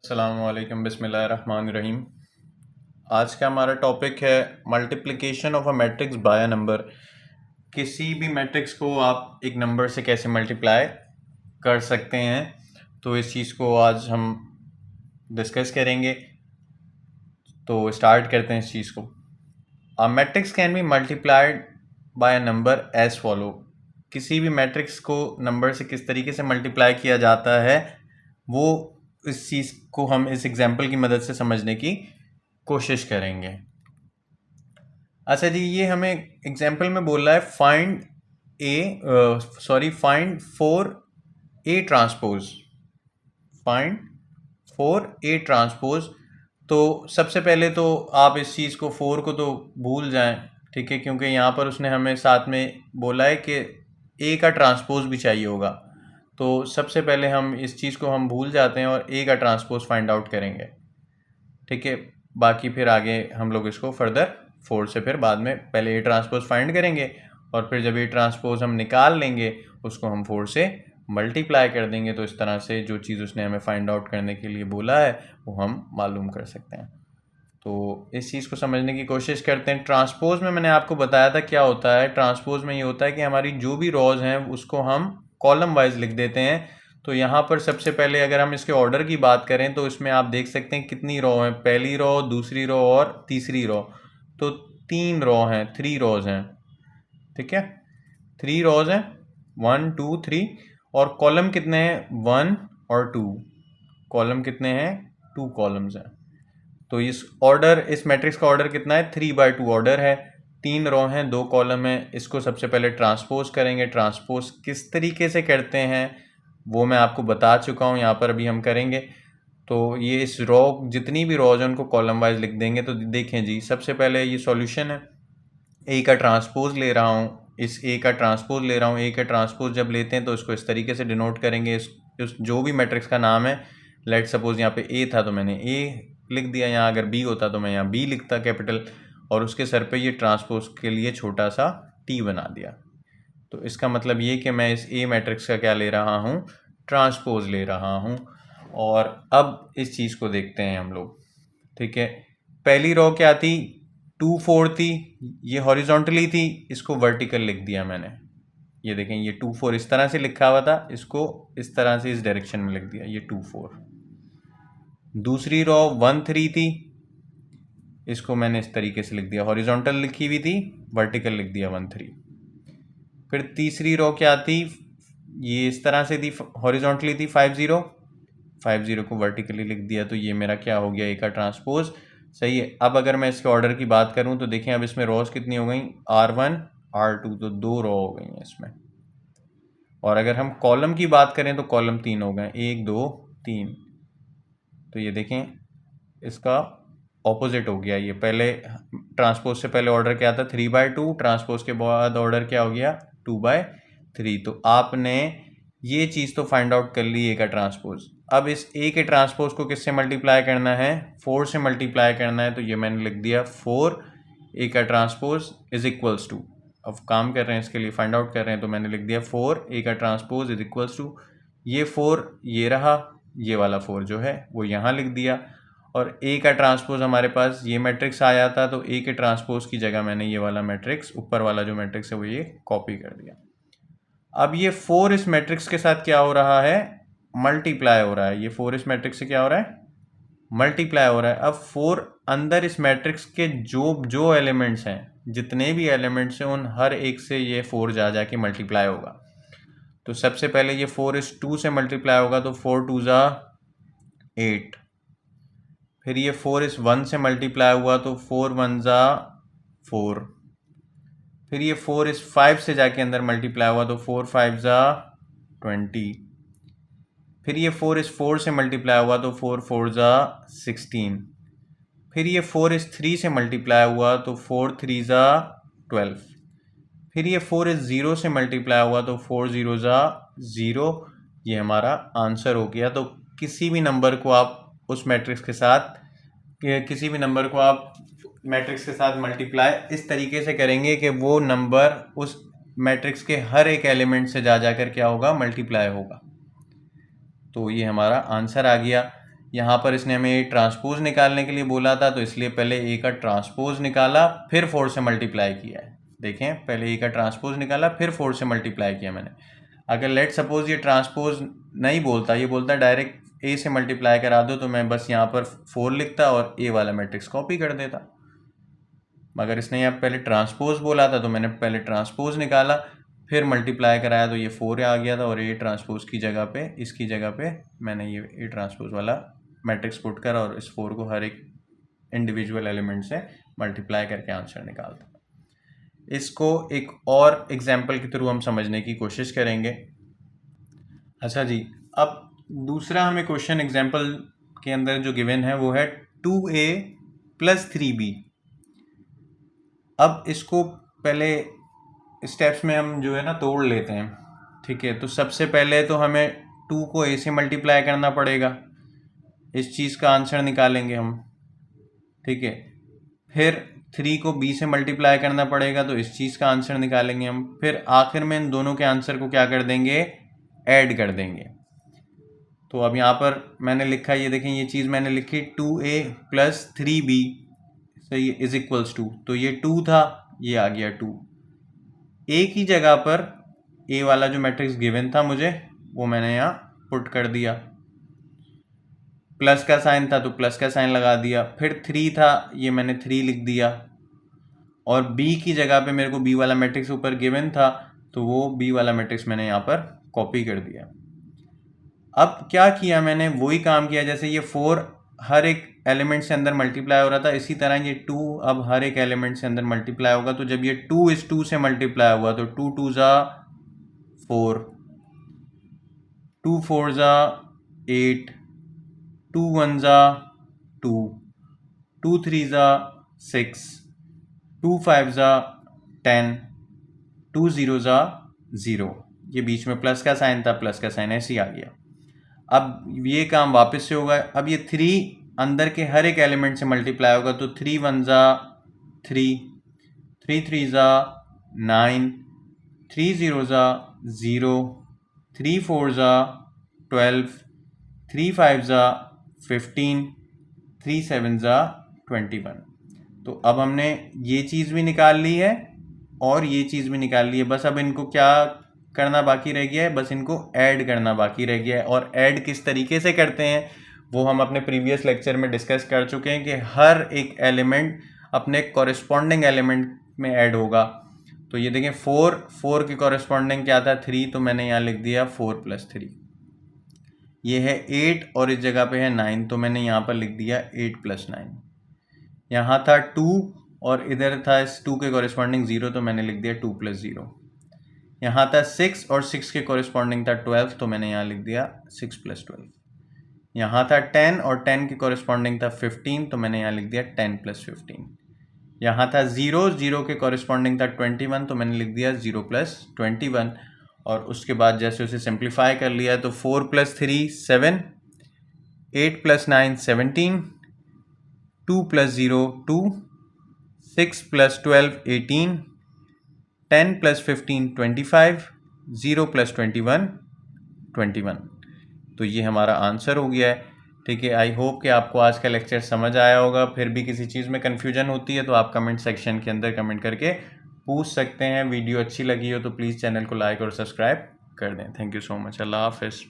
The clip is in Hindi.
अस्सलामुअलैकुम बिस्मिल्लाहिर्रहमानिर्रहीम। आज का हमारा टॉपिक है multiplication of a matrix bye a number. किसी भी मैट्रिक्स को आप एक नंबर से कैसे मल्टीप्लाई कर सकते हैं, तो इस चीज़ को आज हम डिस्कस करेंगे। तो स्टार्ट करते हैं इस चीज़ को। A matrix can be multiplied by a number as follow. किसी भी मैट्रिक्स को नंबर से किस तरीके से मल्टीप्लाई किया जाता है, वो इस चीज़ को हम इस एग्जाम्पल की मदद से समझने की कोशिश करेंगे। अच्छा जी, ये हमें एग्जाम्पल में बोल रहा है find four A transpose. Find four A transpose. तो सबसे पहले तो आप इस चीज़ को फोर को तो भूल जाएं, ठीक है, क्योंकि यहाँ पर उसने हमें साथ में बोला है कि ए का ट्रांसपोज भी चाहिए होगा। तो सबसे पहले हम इस चीज़ को हम भूल जाते हैं और ए का ट्रांसपोज फाइंड आउट करेंगे, ठीक है। बाकी फिर आगे हम लोग इसको फर्दर फोर से फिर बाद में पहले ए ट्रांसपोज फाइंड करेंगे और फिर जब ए ट्रांसपोज हम निकाल लेंगे उसको हम फोर से मल्टीप्लाई कर देंगे। तो इस तरह से जो चीज़ उसने हमें फाइंड आउट करने के लिए बोला है वो हम मालूम कर सकते हैं। तो इस चीज़ को समझने की कोशिश करते हैं। ट्रांसपोज में मैंने आपको बताया था क्या होता है। ट्रांसपोज में ये होता है कि हमारी जो भी रॉज हैं उसको हम कॉलम वाइज लिख देते हैं। तो यहाँ पर सबसे पहले अगर हम इसके ऑर्डर की बात करें तो इसमें आप देख सकते हैं कितनी रो हैं, पहली रो, दूसरी रो और तीसरी रो। तो 3 रो हैं, 3 रोज हैं, ठीक है। 3 रोज हैं, 1 2 3। और कॉलम कितने हैं, 1 और 2। कॉलम कितने हैं, 2 कॉलम्स हैं। तो इस मैट्रिक्स का ऑर्डर कितना है, 3/2 ऑर्डर है। 3 रो हैं, 2 कॉलम है। इसको सबसे पहले ट्रांसपोज करेंगे। ट्रांसपोज किस तरीके से करते हैं वो मैं आपको बता चुका हूँ, यहाँ पर अभी हम करेंगे। तो ये इस रो जितनी भी रोज हैं उनको कॉलम वाइज लिख देंगे। तो देखें जी, सबसे पहले ये सॉल्यूशन है। ए का ट्रांसपोज ले रहा हूँ, इस ए का ट्रांसपोज ले रहा हूँ। ए का ट्रांसपोज जब लेते हैं तो इसको इस तरीके से डिनोट करेंगे। इस जो भी मैट्रिक्स का नाम है, लेट सपोज यहाँ पे ए था तो मैंने ए लिख दिया, यहाँ अगर बी होता तो मैं यहाँ बी लिखता कैपिटल, और उसके सर पे ये ट्रांसपोज के लिए छोटा सा टी बना दिया। तो इसका मतलब ये कि मैं इस ए मैट्रिक्स का क्या ले रहा हूँ, ट्रांसपोज ले रहा हूँ। और अब इस चीज़ को देखते हैं हम लोग, ठीक है। पहली रो क्या थी, 2 4 थी, ये हॉरिजॉन्टली थी, इसको वर्टिकल लिख दिया मैंने। ये देखें, ये 2 4 इस तरह से लिखा हुआ था, इसको इस तरह से इस डायरेक्शन में लिख दिया, ये 2 4। दूसरी रो 1 3 थी, इसको मैंने इस तरीके से लिख दिया, हॉरिजॉन्टल लिखी हुई थी, वर्टिकल लिख दिया 1 3। फिर तीसरी रो क्या थी, ये इस तरह से थी, हॉरिजॉन्टली थी 5 0। 5 0 को वर्टिकली लिख दिया। तो ये मेरा क्या हो गया, ए का ट्रांसपोज, सही है। अब अगर मैं इसके ऑर्डर की बात करूं तो देखें अब इसमें रोज कितनी हो गई, R1 R2, तो 2 रो हो गई हैं इसमें। और अगर हम कॉलम की बात करें तो कॉलम 3 हो गए, 1 2 3। तो ये देखें इसका ऑपोजिट हो गया। ये पहले ट्रांसपोज से पहले ऑर्डर क्या था, 3/2, ट्रांसपोज के बाद ऑर्डर क्या हो गया, 2/3। तो आपने ये चीज़ तो फाइंड आउट कर ली, ए का ट्रांसपोज। अब इस ए के ट्रांसपोज को किससे मल्टीप्लाई करना है, 4 से मल्टीप्लाई करना है। तो ये मैंने लिख दिया 4 ए का ट्रांसपोज इज इक्वल्स टू, अब काम कर रहे हैं इसके लिए, फाइंड आउट कर रहे हैं, तो मैंने लिख दिया 4 ए का ट्रांसपोज इज इक्वल्स टू, ये 4 ये रहा, ये वाला 4 जो है वो यहाँ लिख दिया। और ए का ट्रांसपोज हमारे पास ये मैट्रिक्स आया था, तो ए के ट्रांसपोज की जगह मैंने ये वाला मैट्रिक्स, ऊपर वाला जो मैट्रिक्स है वो ये कॉपी कर दिया। अब ये 4 इस मैट्रिक्स के साथ क्या हो रहा है, मल्टीप्लाई हो रहा है। ये 4 इस मैट्रिक्स से क्या हो रहा है, मल्टीप्लाई हो रहा है। अब 4 अंदर इस मैट्रिक्स के जो जो एलिमेंट्स हैं, जितने भी एलिमेंट्स हैं, उन हर एक से ये 4 जा जाके मल्टीप्लाई होगा। तो सबसे पहले ये 4 इस 2 से मल्टीप्लाई होगा, तो 4 2 ज़ा 8। फिर ये 4 इस 1 से मल्टीप्लाई हुआ, तो 4 1 ज़ा 4। फिर ये 4 इस 5 से जाके अंदर मल्टीप्लाई हुआ, तो 4 5 ज़ा 20। फिर ये 4 इस 4 से मल्टीप्लाई हुआ, तो 4 4 ज़ा 16। फिर ये 4 इस 3 से मल्टीप्लाई हुआ, तो 4 3 ज़ा 12। फिर ये 4 इस 0 से मल्टीप्लाई हुआ, तो 4 0 ज़ा 0। ये हमारा आंसर हो गया। तो किसी भी नंबर को आप उस मैट्रिक्स के साथ, किसी भी नंबर को आप मैट्रिक्स के साथ मल्टीप्लाई इस तरीके से करेंगे कि वो नंबर उस मैट्रिक्स के हर एक एलिमेंट से जा जाकर क्या होगा, मल्टीप्लाई होगा। तो ये हमारा आंसर आ गया। यहाँ पर इसने हमें ए ट्रांसपोज निकालने के लिए बोला था, तो इसलिए पहले ए का ट्रांसपोज निकाला, फिर 4 से मल्टीप्लाई किया है। देखें, पहले ए का ट्रांसपोज निकाला, फिर 4 से मल्टीप्लाई किया मैंने। अगर लेट सपोज ये ट्रांसपोज नहीं बोलता, ये बोलता डायरेक्ट ए से मल्टीप्लाई करा दो, तो मैं बस यहाँ पर 4 लिखता और ए वाला मैट्रिक्स कॉपी कर देता। मगर इसने यहाँ पहले ट्रांसपोज बोला था, तो मैंने पहले ट्रांसपोज निकाला, फिर मल्टीप्लाई कराया, तो ये 4 आ गया था, और ए ट्रांसपोज की जगह पे, इसकी जगह पे मैंने ये ए ट्रांसपोज वाला मैट्रिक्स पुट करा और इस 4 को हर एक इंडिविजुअल एलिमेंट से मल्टीप्लाई करके आंसर निकालता। इसको एक और एग्जाम्पल के थ्रू हम समझने की कोशिश करेंगे। अच्छा जी, अब दूसरा हमें क्वेश्चन एग्जाम्पल के अंदर जो गिवन है वो है 2a + 3b। अब इसको पहले स्टेप्स में हम जो है ना तोड़ लेते हैं, ठीक है। तो सबसे पहले तो हमें 2 को a से मल्टीप्लाई करना पड़ेगा, इस चीज़ का आंसर निकालेंगे हम, ठीक है। फिर 3 को b से मल्टीप्लाई करना पड़ेगा, तो इस चीज़ का आंसर निकालेंगे हम। फिर आखिर में इन दोनों के आंसर को क्या कर देंगे, ऐड कर देंगे। तो अब यहाँ पर मैंने लिखा, ये देखें, ये चीज़ मैंने लिखी 2a + 3b सही इज इक्वल्स टू, तो ये 2 था, ये आ गया 2। a की जगह पर a वाला जो मैट्रिक्स गिवन था मुझे, वो मैंने यहाँ पुट कर दिया। प्लस का साइन था तो प्लस का साइन लगा दिया। फिर 3 था, ये मैंने 3 लिख दिया। और b की जगह पे मेरे को b वाला मैट्रिक्स ऊपर गिवन था, तो वो b वाला मैट्रिक्स मैंने यहाँ पर कॉपी कर दिया। अब क्या किया मैंने, वही काम किया, जैसे ये 4 हर एक एलिमेंट से अंदर मल्टीप्लाई हो रहा था, इसी तरह ये 2 अब हर एक एलिमेंट से अंदर मल्टीप्लाई होगा। तो जब ये 2 इस 2 से मल्टीप्लाई हुआ, तो 2 2 ज़ा 4, 2 4 ज़ा 8, 2 1 ज़ा 2, 2 3 ज़ा 6, 2 5 ज़ा 10, 2 0 ज़ा 0। ये बीच में प्लस का साइन था, प्लस का साइन ऐसे ही आ गया। अब ये काम वापस से होगा। अब ये 3 अंदर के हर एक एलिमेंट से मल्टीप्लाई होगा, तो 3 1 ज़ा 3, 3 3 ज़ा 9, 3 0 ज़ा 0, 3 4 ज़ा 12, 3 5 ज़ा 15, 3 7 ज़ा 21। तो अब हमने ये चीज़ भी निकाल ली है और ये चीज़ भी निकाल ली है। बस अब इनको क्या करना बाकी रह गया है, बस इनको ऐड करना बाकी रह गया है। और ऐड किस तरीके से करते हैं वो हम अपने प्रीवियस लेक्चर में डिस्कस कर चुके हैं कि हर एक एलिमेंट अपने कॉरेस्पॉन्डिंग एलिमेंट में ऐड होगा। तो ये देखें, 4 के कॉरेस्पॉन्डिंग क्या था, 3, तो मैंने यहाँ लिख दिया 4 + 3। ये है 8 और इस जगह पे है 9, तो मैंने यहाँ पर लिख दिया 8 + 9। यहाँ था 2 और इधर था इस 2 के कॉरेस्पॉन्डिंग 0, तो मैंने लिख दिया 2 + 0। यहाँ था 6 और 6 के कॉरेस्पॉन्डिंग था 12, तो मैंने यहाँ लिख दिया 6 + 12। यहाँ था 10 और 10 के कॉरेस्पॉन्डिंग था 15, तो मैंने यहाँ लिख दिया 10 + 15। यहाँ था 0 के कॉरेस्पॉन्डिंग था 21, तो मैंने लिख दिया 0 + 21। और उसके बाद जैसे उसे सिंप्लीफाई कर लिया, तो 4 + 3 7, 8 + 9 17, 2 + 0 2, 6 + 12 18, 10 + 15 25, 0 + 21 21। तो ये हमारा आंसर हो गया है, ठीक है। आई होप कि आपको आज का लेक्चर समझ आया होगा। फिर भी किसी चीज़ में कन्फ्यूजन होती है तो आप कमेंट सेक्शन के अंदर कमेंट करके पूछ सकते हैं। वीडियो अच्छी लगी हो तो प्लीज़ चैनल को लाइक और सब्सक्राइब कर दें। Thank you so much. अल्लाह हाफ़िज़।